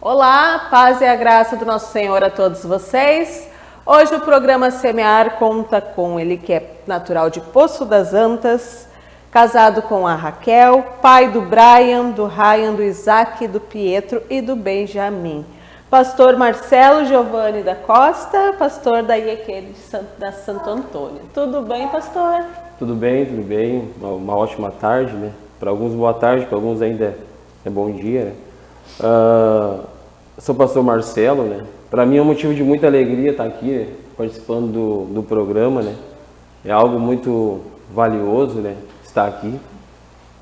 Olá, paz e a graça do nosso Senhor a todos vocês. Hoje o programa Semear conta com ele que é natural de Poço das Antas, casado com a Raquel, pai do Brian, do Ryan, do Isaac, do Pietro e do Benjamin. Pastor Marcelo Giovanni da Costa, pastor da IEQ da Santo Antônio. Tudo bem, pastor? Tudo bem. Uma ótima tarde, né? Para alguns boa tarde, para alguns ainda é bom dia, né? Sou o pastor Marcelo, né? Para mim é um motivo de muita alegria estar aqui, né? Participando do programa, né? É algo muito valioso, né? Estar aqui,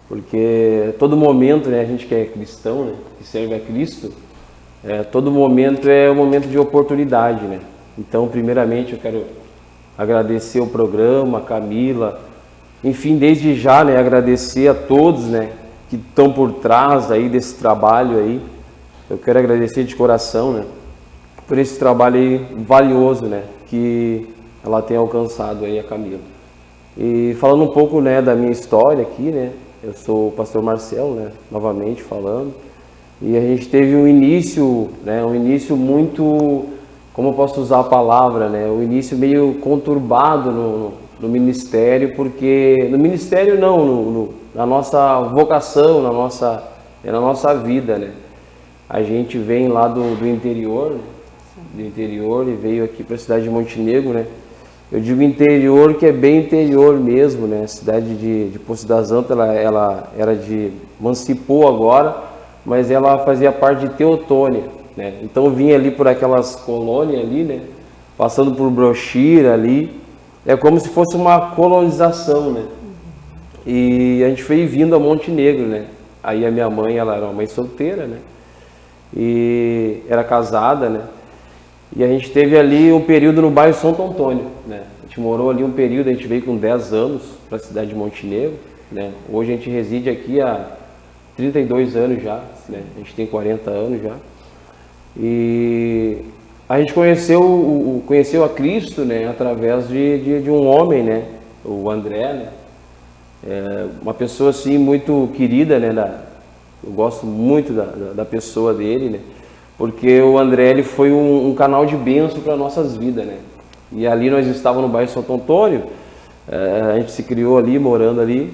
porque todo momento, né? A gente que é cristão, né? Que serve a Cristo, todo momento é um momento de oportunidade, né? Então, primeiramente, eu quero agradecer o programa, a Camila, enfim, desde já, né? Agradecer a todos, né? Que estão por trás aí desse trabalho aí. Eu quero agradecer de coração, né, por esse trabalho aí valioso, né, que ela tem alcançado aí, a Camila. E falando um pouco, né, da minha história aqui, né, eu sou o pastor Marcelo, né, novamente falando, e a gente teve um início, né, muito, como eu posso usar a palavra, né, um início meio conturbado no ministério, porque no ministério não, na nossa vocação, na nossa vida, né. A gente vem lá do interior, e veio aqui para a cidade de Montenegro, né? Eu digo interior que é bem interior mesmo, né? A cidade de Poço das Antas, ela era de Mancipô agora, mas ela fazia parte de Teotônia, né? Então vinha ali por aquelas colônias ali, né? Passando por Brochira ali, é como se fosse uma colonização, né? E a gente veio vindo a Montenegro, né? Aí a minha mãe, ela era uma mãe solteira, né? E era casada, né? E a gente teve ali um período no bairro Santo Antônio, né? A gente morou ali um período, a gente veio com 10 anos para a cidade de Montenegro, né? Hoje a gente reside aqui há 32 anos já, né? A gente tem 40 anos já. E a gente conheceu a Cristo, né? Através de um homem, né? O André, né? Uma pessoa assim muito querida, né? Eu gosto muito da pessoa dele, né? Porque o André, ele foi um canal de bênção para nossas vidas, né? E ali nós estávamos no bairro Santo Antônio, a gente se criou ali, morando ali,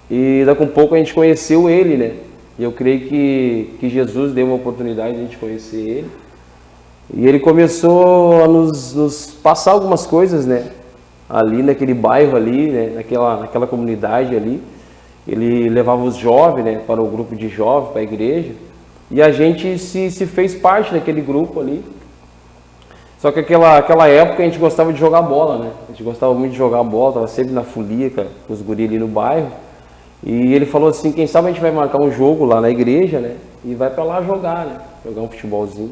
e daqui a um pouco a gente conheceu ele, né? E eu creio que Jesus deu uma oportunidade de a gente conhecer ele. E ele começou a nos passar algumas coisas, né? Ali naquele bairro ali, né? Naquela comunidade ali. Ele levava os jovens, né, para o grupo de jovens, para a igreja, e a gente se fez parte daquele grupo ali. Só que aquela época a gente gostava de jogar bola, né? A gente gostava muito de jogar bola, estava sempre na folia com os guris ali no bairro. E ele falou assim, quem sabe a gente vai marcar um jogo lá na igreja, né? E vai para lá jogar, né? Jogar um futebolzinho.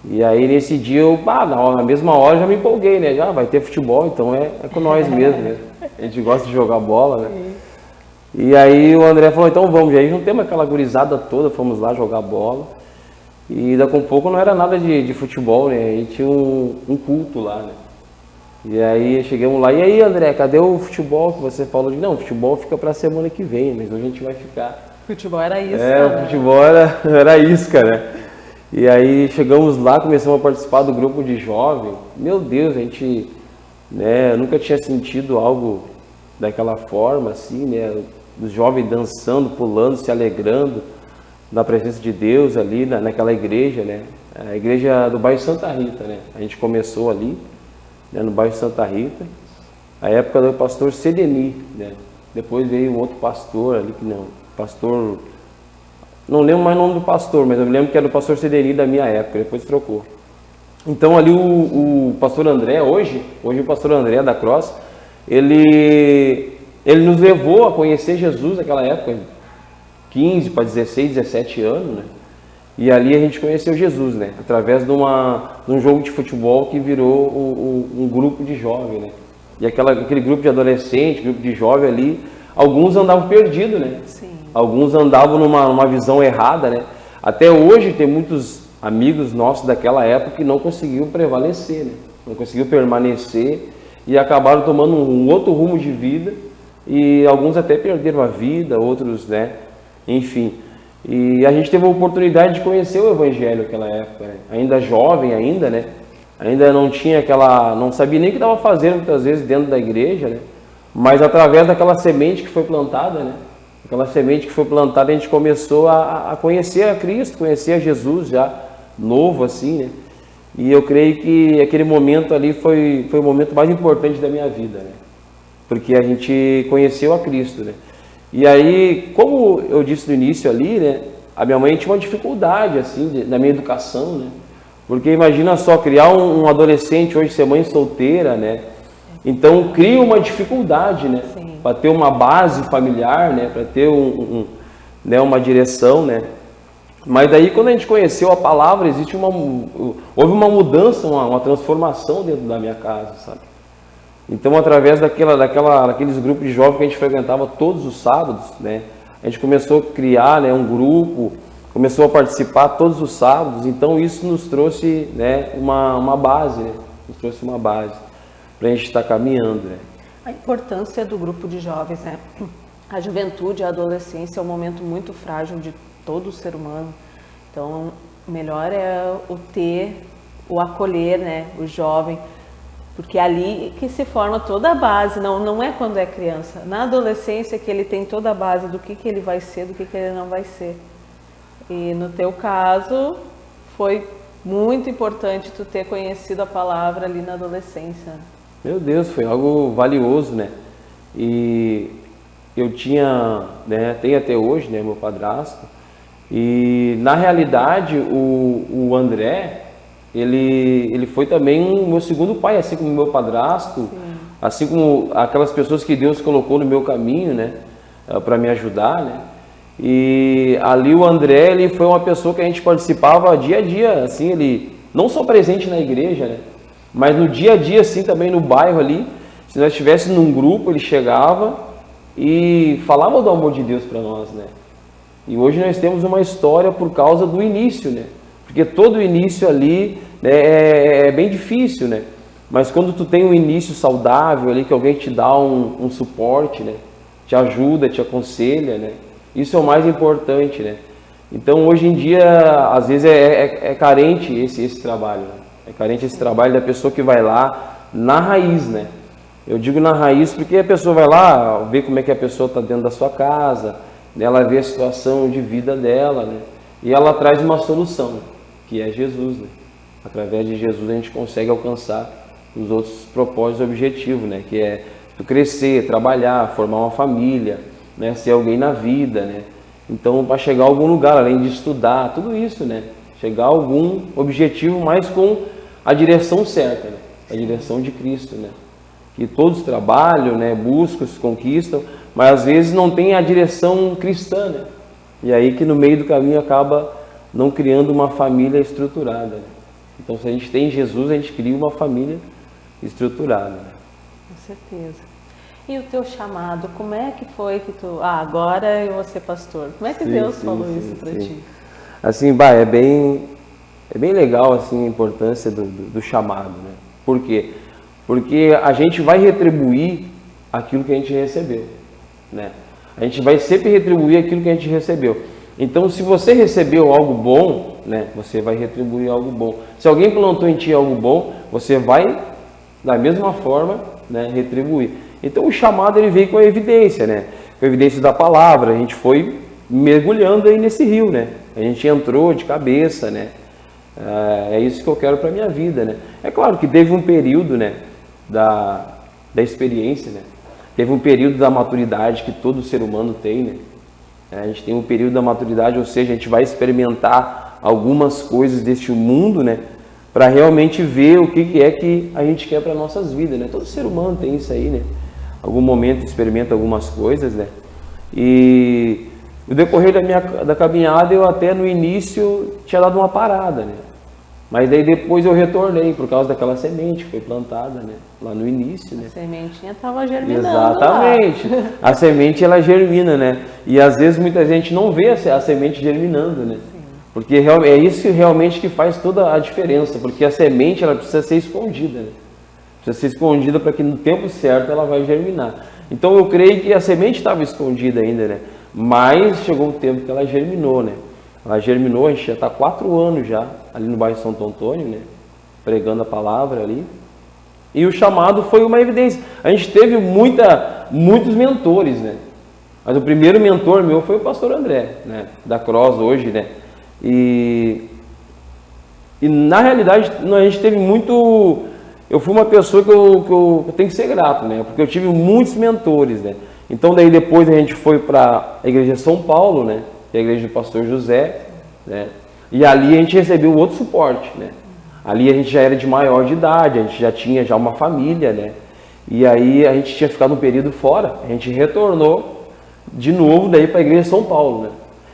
E aí nesse dia na mesma hora já me empolguei, né? Já vai ter futebol, então é com nós mesmo, né? A gente gosta de jogar bola, né? E aí o André falou, então vamos, e aí juntamos aquela gurizada toda, fomos lá jogar bola. E daqui a um pouco não era nada de futebol, né? Aí tinha um culto lá, né? E aí chegamos lá, e aí André, cadê o futebol que você falou? Não, o futebol fica pra semana que vem, mas hoje a gente vai ficar. Futebol era isso, o futebol era isca, né? E aí chegamos lá, começamos a participar do grupo de jovem. Meu Deus, a gente, né, nunca tinha sentido algo daquela forma, assim, né? Os jovens dançando, pulando, se alegrando na presença de Deus ali naquela igreja, né? A igreja do bairro Santa Rita, né? A gente começou ali, né, no bairro Santa Rita, a época do pastor Sedeni, né? Depois veio um outro pastor ali, não lembro mais o nome do pastor, mas eu me lembro que era o pastor Sedeni da minha época, depois trocou. Então ali o pastor André, hoje o pastor André da Cross, ele nos levou a conhecer Jesus naquela época, 15 para 16, 17 anos, né? E ali a gente conheceu Jesus, né? Através de um jogo de futebol que virou um grupo de jovens, né? E aquele grupo de adolescente, grupo de jovem ali, alguns andavam perdidos, né? Sim. Alguns andavam numa visão errada, né? Até hoje tem muitos amigos nossos daquela época que não conseguiu prevalecer, né? Não conseguiu permanecer e acabaram tomando um outro rumo de vida, e alguns até perderam a vida, outros, né? Enfim. E a gente teve a oportunidade de conhecer o Evangelho naquela época, né? Ainda jovem ainda, né? Ainda não tinha não sabia nem o que estava fazendo muitas vezes dentro da igreja, né? Mas através daquela semente que foi plantada, né? Aquela semente que foi plantada, a gente começou a conhecer a Cristo, conhecer a Jesus já novo assim, né? E eu creio que aquele momento ali foi o momento mais importante da minha vida, né? Porque a gente conheceu a Cristo, né? E aí, como eu disse no início ali, né? A minha mãe tinha uma dificuldade assim na minha educação, né? Porque imagina só, criar um adolescente hoje, ser mãe solteira, né? Então cria uma dificuldade, né? Para ter uma base familiar, né? Para ter né? Uma direção, né? Mas daí quando a gente conheceu a palavra, houve uma mudança, uma transformação dentro da minha casa, sabe? Então através daqueles grupos de jovens que a gente frequentava todos os sábados, né? A gente começou a criar, né? Um grupo, começou a participar todos os sábados. Então isso nos trouxe, né? Uma base, né? Nos trouxe uma base para a gente estar caminhando, né? A importância do grupo de jovens, né? A juventude, a adolescência é um momento muito frágil de todo ser humano. Então, o melhor é o acolher, né? O jovem, porque é ali que se forma toda a base, não é quando é criança. Na adolescência que ele tem toda a base do que ele vai ser, do que ele não vai ser. E no teu caso, foi muito importante tu ter conhecido a palavra ali na adolescência. Meu Deus, foi algo valioso, né? E eu tinha, né, tenho até hoje, né, meu padrasto, e na realidade o André, ele foi também o meu segundo pai, assim como o meu padrasto. Sim. Assim como aquelas pessoas que Deus colocou no meu caminho, né, para me ajudar, né? E ali o André, ele foi uma pessoa que a gente participava dia a dia, assim, ele não só presente na igreja, né, mas no dia a dia, assim, também no bairro ali. Se nós estivéssemos num grupo, ele chegava e falava do amor de Deus para nós, né? E hoje nós temos uma história por causa do início, né? Porque todo início ali, né, é bem difícil, né? Mas quando tu tem um início saudável ali, que alguém te dá um suporte, né? Te ajuda, te aconselha, né? Isso é o mais importante, né? Então hoje em dia, às vezes é carente esse trabalho, né? É carente esse trabalho da pessoa que vai lá na raiz, né? Eu digo na raiz porque a pessoa vai lá ver como é que a pessoa está dentro da sua casa, né? Ela vê a situação de vida dela, né? E ela traz uma solução, que é Jesus, né? Através de Jesus a gente consegue alcançar os outros propósitos e objetivos, né? Que é crescer, trabalhar, formar uma família, né? Ser alguém na vida, né? Então, para chegar a algum lugar, além de estudar, tudo isso, né? Chegar a algum objetivo, mas com a direção certa, né? A direção de Cristo, né? Que todos trabalham, né? Buscam, se conquistam, mas às vezes não tem a direção cristã, né? E aí que no meio do caminho acaba não criando uma família estruturada, né? Então, se a gente tem Jesus, a gente cria uma família estruturada, né? Com certeza. E o teu chamado, como é que foi que tu... agora eu vou ser pastor. Como é que Deus falou isso para ti? Assim, é bem legal assim, a importância do chamado, né? Por quê? Porque a gente vai retribuir aquilo que a gente recebeu, né? A gente vai sempre retribuir aquilo que a gente recebeu. Então, se você recebeu algo bom, né, você vai retribuir algo bom. Se alguém plantou em ti algo bom, você vai, da mesma forma, né, retribuir. Então, o chamado ele veio com a evidência, né? Com a evidência da palavra. A gente foi mergulhando aí nesse rio, né? A gente entrou de cabeça, né? É isso que eu quero para a minha vida, né? É claro que teve um período, né, da experiência, né? Teve um período da maturidade que todo ser humano tem, né? A gente tem um período da maturidade, ou seja, a gente vai experimentar algumas coisas deste mundo, né? Para realmente ver o que é que a gente quer para nossas vidas, né? Todo ser humano tem isso aí, né? Algum momento experimenta algumas coisas, né? E no decorrer da caminhada, eu até no início tinha dado uma parada, né? Mas daí depois eu retornei por causa daquela semente que foi plantada, né? Lá no início, né? A sementinha estava germinando. Exatamente. Lá. A semente ela germina, né? E às vezes muita gente não vê a semente germinando, né? Sim. Porque é isso realmente que faz toda a diferença, porque a semente ela precisa ser escondida, né? Precisa ser escondida para que no tempo certo ela vai germinar. Então eu creio que a semente estava escondida ainda, né? Mas chegou um tempo que ela germinou, né? Ela germinou, a gente já está 4 anos já, ali no bairro Santo Antônio, né? Pregando a palavra ali. E o chamado foi uma evidência. A gente teve muitos mentores, né? Mas o primeiro mentor meu foi o pastor André, né? Da Cross hoje, né? E na realidade a gente teve muito... Eu fui uma pessoa que eu tenho que ser grato, né? Porque eu tive muitos mentores, né? Então daí depois a gente foi para a igreja de São Paulo, né? Que é a igreja do pastor José, né? E ali a gente recebeu outro suporte, né? Ali a gente já era de maior de idade, a gente já tinha uma família, né? E aí a gente tinha ficado um período fora, a gente retornou de novo daí para a igreja de São Paulo, né?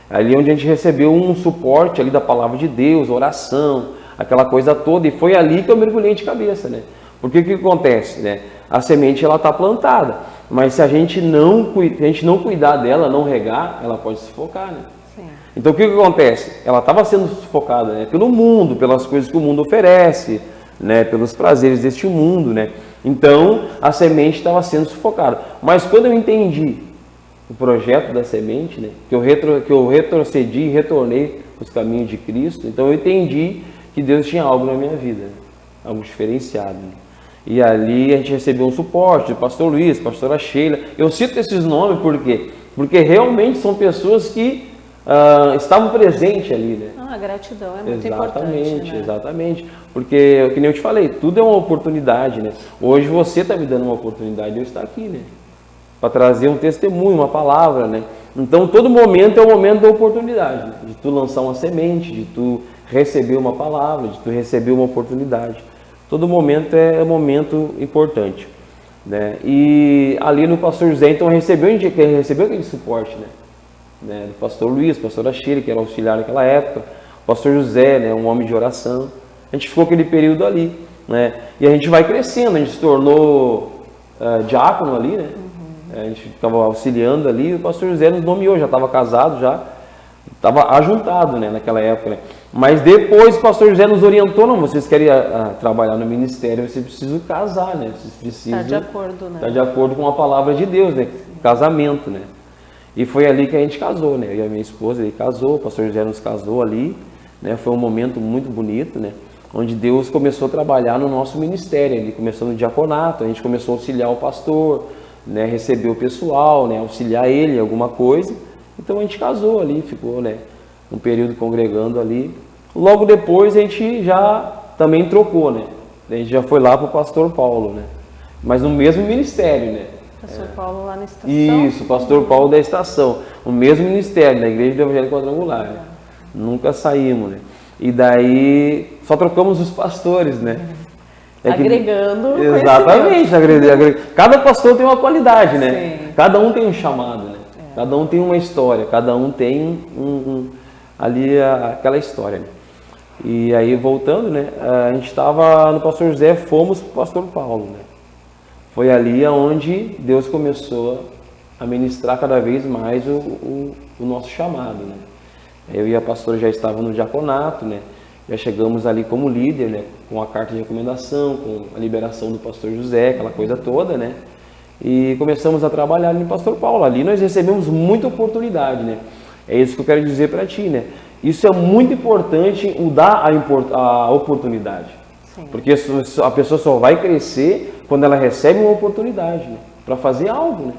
Ali onde a gente recebeu um suporte ali da palavra de Deus, oração, aquela coisa toda, e foi ali que eu mergulhei de cabeça, né? Porque o que acontece, né? A semente ela está plantada, mas se a gente não cuidar dela, não regar, ela pode sufocar, né? Sim. Então o que acontece? Ela estava sendo sufocada, né? Pelo mundo, pelas coisas que o mundo oferece, né? Pelos prazeres deste mundo, né? Então a semente estava sendo sufocada. Mas quando eu entendi o projeto da semente, né? Que eu retrocedi e retornei para os caminhos de Cristo, então eu entendi que Deus tinha algo na minha vida, né? Algo diferenciado, né? E ali a gente recebeu um suporte do pastor Luiz, pastora Sheila. Eu cito esses nomes por quê? Porque realmente são pessoas que estavam presentes ali, né? A gratidão é muito importante, né? Exatamente. Porque, que nem eu te falei, tudo é uma oportunidade, né? Hoje você está me dando uma oportunidade de eu estar aqui, né? Para trazer um testemunho, uma palavra, né? Então, todo momento é o momento da oportunidade, né? De tu lançar uma semente, de tu receber uma palavra, de tu receber uma oportunidade. Todo momento é um momento importante, né? E ali no pastor José, então, recebeu aquele suporte, né? Do pastor Luiz, pastora Sheila, que era auxiliar naquela época, o pastor José, né? Um homem de oração. A gente ficou aquele período ali, né? E a gente vai crescendo, a gente se tornou diácono ali, né? A gente ficava auxiliando ali, e o pastor José nos nomeou, já estava casado, já estava ajuntado, né, naquela época, né? Mas depois o pastor José nos orientou, não, vocês querem trabalhar no ministério, vocês precisam casar, né? Vocês precisam estar de acordo, né? Estar de acordo com a palavra de Deus, né? Casamento, né? E foi ali que a gente casou, né? Eu e a minha esposa, ele casou, o pastor José nos casou ali, né? Foi um momento muito bonito, né? Onde Deus começou a trabalhar no nosso ministério, ele começou no diaconato, a gente começou a auxiliar o pastor, né? Receber o pessoal, né? Auxiliar ele em alguma coisa. Então a gente casou ali, ficou, né? Um período congregando ali. Logo depois a gente já também trocou, né? A gente já foi lá para o pastor Paulo, né? Mas no mesmo ministério, né? Pastor Paulo lá na estação? Isso, pastor Paulo da estação. O mesmo ministério, na Igreja do Evangelho Quadrangular. Né? Nunca saímos, né? E daí só trocamos os pastores, né? Agregando. Exatamente. Cada pastor tem uma qualidade, né? Sim. Cada um tem um chamado, né? Cada um tem uma história, cada um tem ali aquela história, né? E aí, voltando, né? A gente estava no pastor José, fomos para o pastor Paulo, né? Foi ali onde Deus começou a ministrar cada vez mais o nosso chamado, né? Eu e a pastora já estávamos no diaconato, né? Já chegamos ali como líder, né? Com a carta de recomendação, com a liberação do pastor José, aquela coisa toda, né? E começamos a trabalhar ali no pastor Paulo. Ali nós recebemos muita oportunidade, né? É isso que eu quero dizer para ti, né? Isso é muito importante, dar a oportunidade. Sim. Porque a pessoa só vai crescer quando ela recebe uma oportunidade, né? Para fazer algo, né?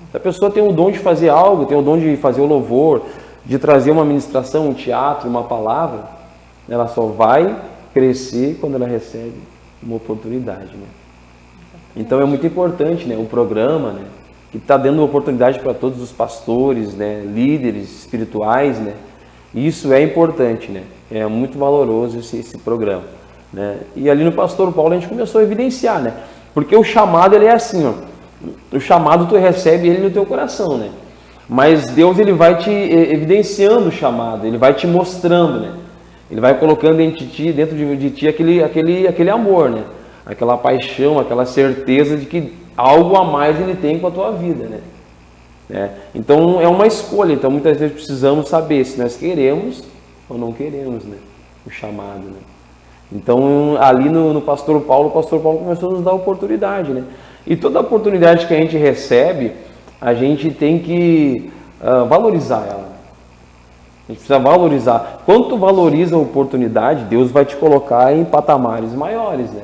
Se a pessoa tem o dom de fazer algo, tem o dom de fazer o louvor, de trazer uma ministração, um teatro, uma palavra, ela só vai crescer quando ela recebe uma oportunidade, né? Então é muito importante, né, o programa, né, que está dando uma oportunidade para todos os pastores, né, líderes espirituais, né? Isso é importante, né? É muito valoroso esse programa, né? E ali no pastor Paulo a gente começou a evidenciar, né? Porque o chamado ele é assim, ó, o chamado tu recebe ele no teu coração, né? Mas Deus ele vai te evidenciando o chamado, ele vai te mostrando, né? Ele vai colocando dentro de ti aquele amor, né? Aquela paixão, aquela certeza de que algo a mais ele tem com a tua vida, né? Então é uma escolha, então muitas vezes precisamos saber se nós queremos ou não queremos, né? O chamado, né? Então ali no pastor Paulo, o pastor Paulo começou a nos dar oportunidade, né? E toda oportunidade que a gente recebe, a gente tem que valorizar ela. A gente precisa valorizar. Quando tu valoriza a oportunidade, Deus vai te colocar em patamares maiores, né?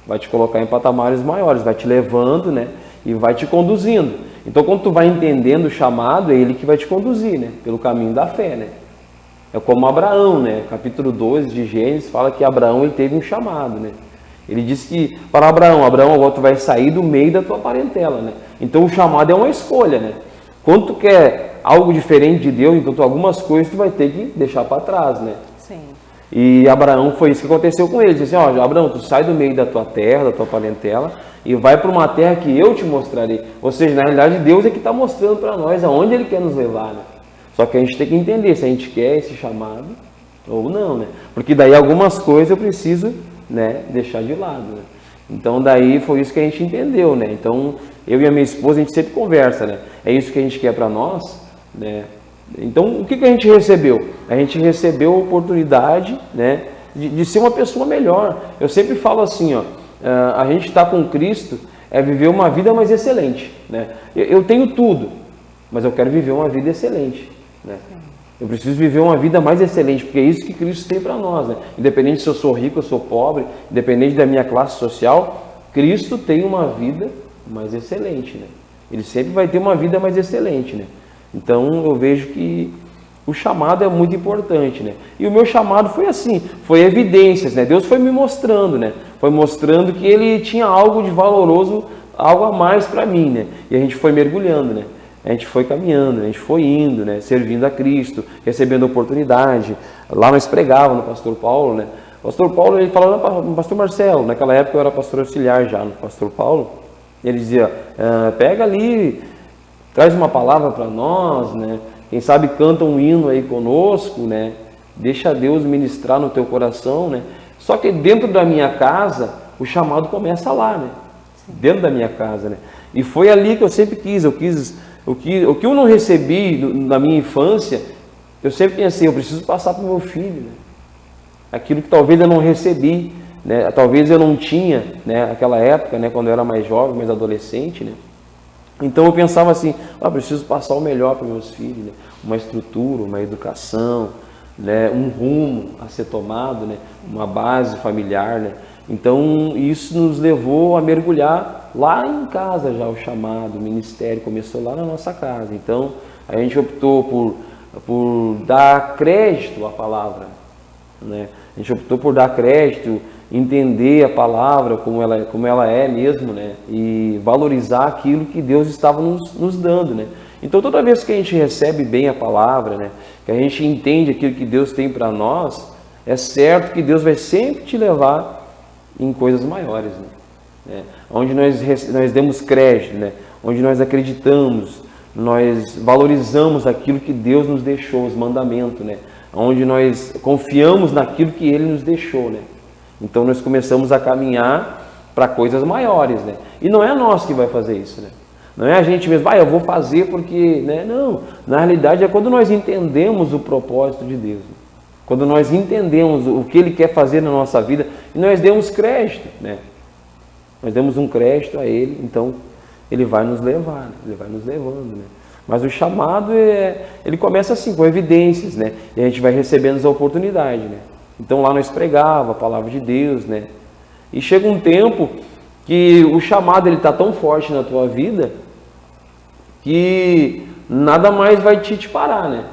Vai te colocar em patamares maiores, vai te levando, né? E vai te conduzindo. Então, quando tu vai entendendo o chamado, é Ele que vai te conduzir, né? Pelo caminho da fé, né? É como Abraão, né? Capítulo 12 de Gênesis fala que Abraão ele teve um chamado, né? Ele disse que para Abraão, agora tu vai sair do meio da tua parentela, né? Então, o chamado é uma escolha, né? Quando tu quer algo diferente de Deus, então algumas coisas tu vai ter que deixar para trás, né? Sim. E Abraão, foi isso que aconteceu com ele. Ele disse assim, Abraão, tu sai do meio da tua terra, da tua parentela, e vai para uma terra que eu te mostrarei. Ou seja, na realidade, Deus é que está mostrando para nós aonde Ele quer nos levar, né? Só que a gente tem que entender se a gente quer esse chamado ou não, né? Porque daí algumas coisas eu preciso, né, deixar de lado, né? Então daí foi isso que a gente entendeu, né? Então eu e a minha esposa, a gente sempre conversa, né? É isso que a gente quer para nós, né? Então o que a gente recebeu? A gente recebeu a oportunidade, né, de ser uma pessoa melhor. Eu sempre falo assim, a gente está com Cristo é viver uma vida mais excelente, né? Eu tenho tudo, mas eu quero viver uma vida excelente, né? Eu preciso viver uma vida mais excelente, porque é isso que Cristo tem para nós, né? Independente se eu sou rico ou sou pobre, independente da minha classe social, Cristo tem uma vida mais excelente, né? Ele sempre vai ter uma vida mais excelente, né? Então eu vejo que o chamado é muito importante, né? E o meu chamado foi assim, foi evidências, né? Deus foi me mostrando, né? Foi mostrando que Ele tinha algo de valoroso, algo a mais para mim, né? E a gente foi mergulhando, né? A gente foi caminhando, a gente foi indo, né? Servindo a Cristo, recebendo oportunidade. Lá nós pregávamos no pastor Paulo, né? O pastor Paulo, ele falava no pastor Marcelo, naquela época eu era pastor auxiliar já no pastor Paulo. Ele dizia, pega ali, traz uma palavra para nós, né? Quem sabe canta um hino aí conosco, né? Deixa Deus ministrar no teu coração, né? Só que dentro da minha casa, o chamado começa lá, né? Dentro da minha casa, né? E foi ali que eu sempre quis, o que eu não recebi na minha infância, eu sempre pensei, eu preciso passar para o meu filho, né? Aquilo que talvez eu não recebi, né? Talvez eu não tinha, né? Naquela época, né? Quando eu era mais jovem, mais adolescente, né? Então eu pensava assim, preciso passar o melhor para meus filhos, né? Uma estrutura, uma educação, né? Um rumo a ser tomado, né? Uma base familiar, né? Então isso nos levou a mergulhar lá em casa já, o chamado, o ministério começou lá na nossa casa. Então a gente optou por dar crédito à palavra, né? A gente optou por dar crédito, entender a palavra como ela é mesmo, né? E valorizar aquilo que Deus estava nos dando, né? Então toda vez que a gente recebe bem a palavra, né? Que a gente entende aquilo que Deus tem para nós, é certo que Deus vai sempre te levar em coisas maiores, né? Onde nós demos crédito, né? Onde nós acreditamos, nós valorizamos aquilo que Deus nos deixou, os mandamentos, né? Onde nós confiamos naquilo que Ele nos deixou, né? Então nós começamos a caminhar para coisas maiores, né? E não é nós que vai fazer isso, né? Não é a gente mesmo, eu vou fazer porque, né? Não, na realidade é quando nós entendemos o propósito de Deus, né? Quando nós entendemos o que Ele quer fazer na nossa vida e nós demos crédito, né? Nós demos um crédito a Ele, então Ele vai nos levar, né? Ele vai nos levando, né? Mas o chamado, ele começa assim, com evidências, né? E a gente vai recebendo a oportunidade, né? Então lá nós pregava a palavra de Deus, né? E chega um tempo que o chamado ele está tão forte na tua vida que nada mais vai te parar, né?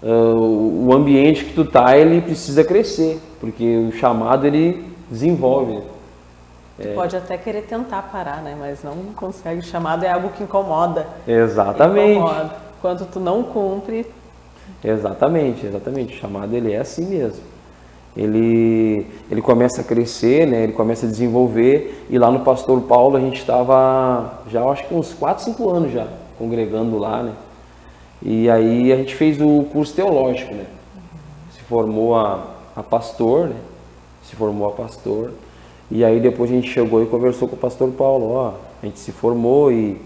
O ambiente que tu tá, ele precisa crescer, porque o chamado ele desenvolve, né? Tu pode até querer tentar parar, né? Mas não consegue. O chamado é algo que incomoda. Exatamente. Incomoda. Quando tu não cumpre. Exatamente. O chamado ele é assim mesmo. Ele começa a crescer, né? Ele começa a desenvolver. E lá no Pastor Paulo a gente estava já acho que uns 4, 5 anos já congregando lá, né? E aí a gente fez o curso teológico, né? Se formou a pastor, né? Se formou a pastor. E aí depois a gente chegou e conversou com o pastor Paulo, a gente se formou e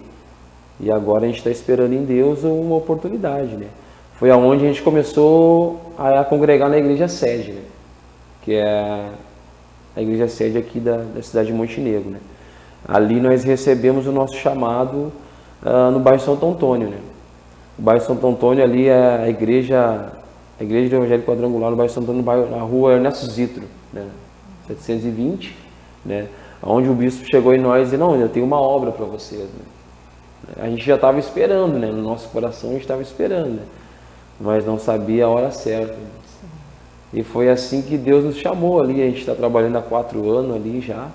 agora a gente está esperando em Deus uma oportunidade, né? Foi aonde a gente começou a congregar na igreja sede, né? Que é a igreja sede aqui da cidade de Montenegro, né? Ali nós recebemos o nosso chamado no bairro Santo Antônio, né? O bairro Santo Antônio ali é a igreja do Evangelho Quadrangular, no bairro Santo Antônio, na rua Ernesto Zitro, né? 720, né? Onde o bispo chegou em nós e disse, não, eu tenho uma obra para vocês, né? A gente já estava esperando, né? No nosso coração a gente estava esperando, né? Mas não sabia a hora certa, né? E foi assim que Deus nos chamou ali. A gente está trabalhando há 4 anos ali já,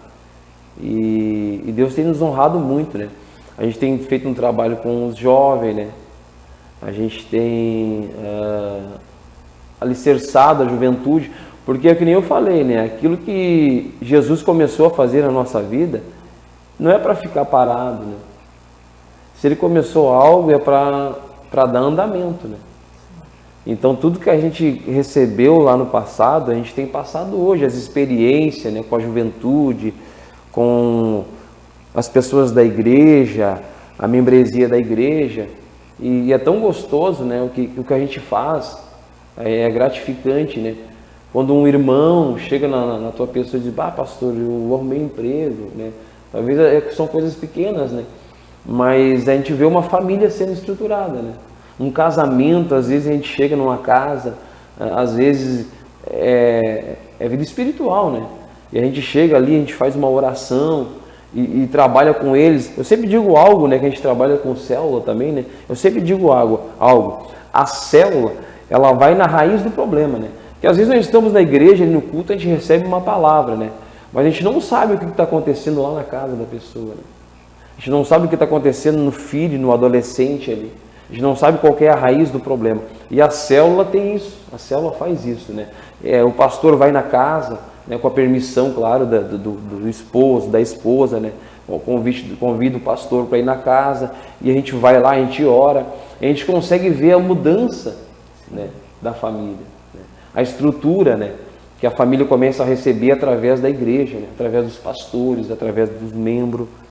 e Deus tem nos honrado muito, né? A gente tem feito um trabalho com os jovens, né? A gente tem alicerçado a juventude, porque é que nem eu falei, né? Aquilo que Jesus começou a fazer na nossa vida não é para ficar parado, né? Se Ele começou algo é para dar andamento, né? Então tudo que a gente recebeu lá no passado, a gente tem passado hoje, as experiências, né? Com a juventude, com as pessoas da igreja, a membresia da igreja, e é tão gostoso, né? O que a gente faz é gratificante, né? Quando um irmão chega na tua pessoa e diz, pastor, eu arrumei emprego, né? Talvez são coisas pequenas, né? Mas a gente vê uma família sendo estruturada, né? Um casamento, às vezes a gente chega numa casa, às vezes é vida espiritual, né? E a gente chega ali, a gente faz uma oração e trabalha com eles. Eu sempre digo algo, né? Que a gente trabalha com célula também, né? Eu sempre digo algo. A célula, ela vai na raiz do problema, né? Porque às vezes nós estamos na igreja, no culto, a gente recebe uma palavra, né? Mas a gente não sabe o que está acontecendo lá na casa da pessoa, né? A gente não sabe o que está acontecendo no filho, no adolescente ali. A gente não sabe qual que é a raiz do problema. E a célula tem isso, a célula faz isso, né? O pastor vai na casa, né, com a permissão, claro, do esposo, da esposa, né? Convida o pastor para ir na casa, e a gente vai lá, a gente ora, a gente consegue ver a mudança, né, da família, né? A estrutura, né, que a família começa a receber através da igreja, né? Através dos pastores, através dos membros,